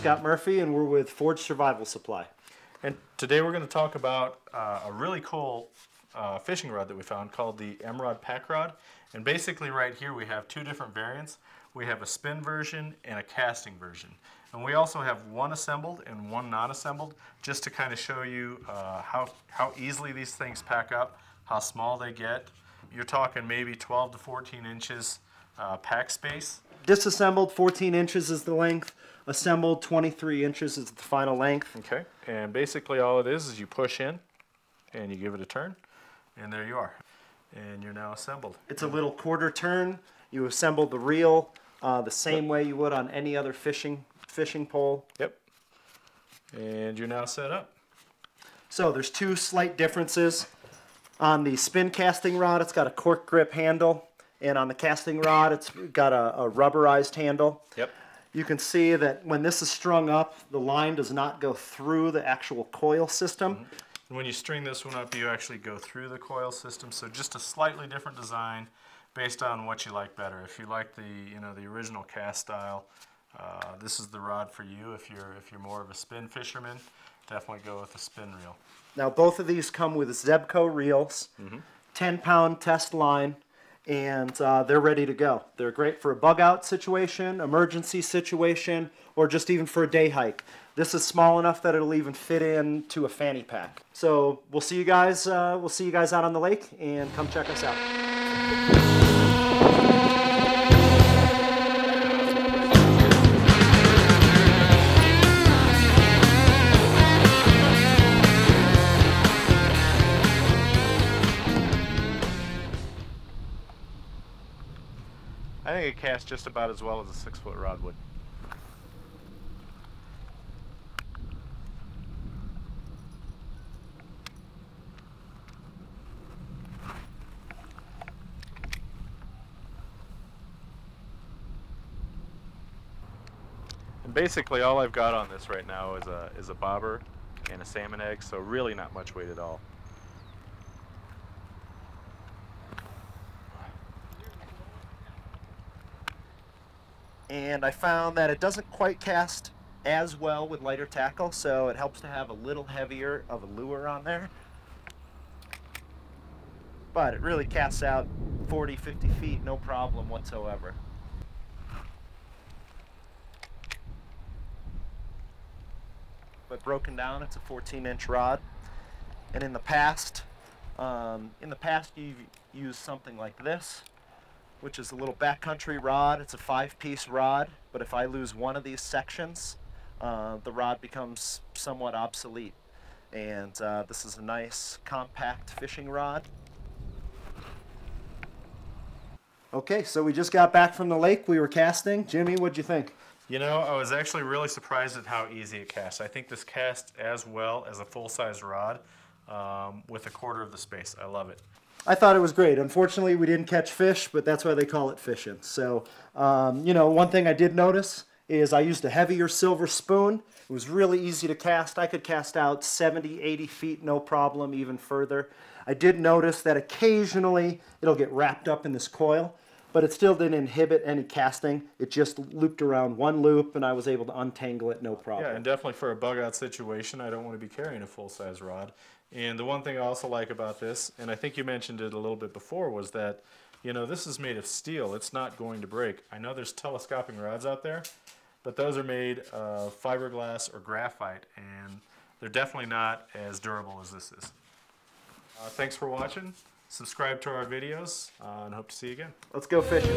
Scott Murphy, and we're with Forge Survival Supply. And today we're going to talk about a really cool fishing rod that we found called the Emmrod Packrod. And basically right here we have two different variants. We have a spin version and a casting version. And we also have one assembled and one not assembled, just to kind of show you how easily these things pack up, how small they get. You're talking maybe 12 to 14 inches pack space. Disassembled, 14 inches is the length. Assembled, 23 inches is the final length. Okay, and basically all it is you push in and you give it a turn, and there you are. And you're now assembled. It's a little quarter turn. You assemble the reel the same way you would on any other fishing pole. Yep. And you're now set up. So there's two slight differences. On the spin casting rod, it's got a cork grip handle, and on the casting rod, it's got a rubberized handle. Yep. You can see that when this is strung up, the line does not go through the actual coil system. Mm-hmm. And when you string this one up, you actually go through the coil system. So just a slightly different design based on what you like better. If you like the original cast style, this is the rod for you. If you're more of a spin fisherman, definitely go with a spin reel. Now both of these come with Zebco reels, 10-pound test line, and they're ready to go. They're great for a bug out situation, emergency situation, or just even for a day hike. This is small enough that it'll even fit into a fanny pack. So we'll see you guys. We'll see you guys out on the lake, and come check us out. I think it casts just about as well as a 6-foot rod would. And basically all I've got on this right now is a bobber and a salmon egg, so really not much weight at all. And I found that it doesn't quite cast as well with lighter tackle, so it helps to have a little heavier of a lure on there. But it really casts out 40, 50 feet, no problem whatsoever. But broken down, it's a 14-inch rod. And in the past you've used something like this, which is a little backcountry rod. It's a 5-piece rod, but if I lose one of these sections, the rod becomes somewhat obsolete. And this is a nice, compact fishing rod. Okay, so we just got back from the lake. We were casting. Jimmy, what'd you think? You know, I was actually really surprised at how easy it casts. I think this casts as well as a full-size rod with a quarter of the space. I love it. I thought it was great. Unfortunately, we didn't catch fish, but that's why they call it fishing. So, you know, one thing I did notice is I used a heavier silver spoon. It was really easy to cast. I could cast out 70, 80 feet, no problem, even further. I did notice that occasionally it'll get wrapped up in this coil, but it still didn't inhibit any casting. It just looped around one loop, and I was able to untangle it, no problem. Yeah, and definitely for a bug-out situation, I don't want to be carrying a full-size rod. And the one thing I also like about this, and I think you mentioned it a little bit before, was that, you know, this is made of steel. It's not going to break. I know there's telescoping rods out there, but those are made of fiberglass or graphite, and they're definitely not as durable as this is. Thanks for watching. Subscribe to our videos, and hope to see you again. Let's go fishing.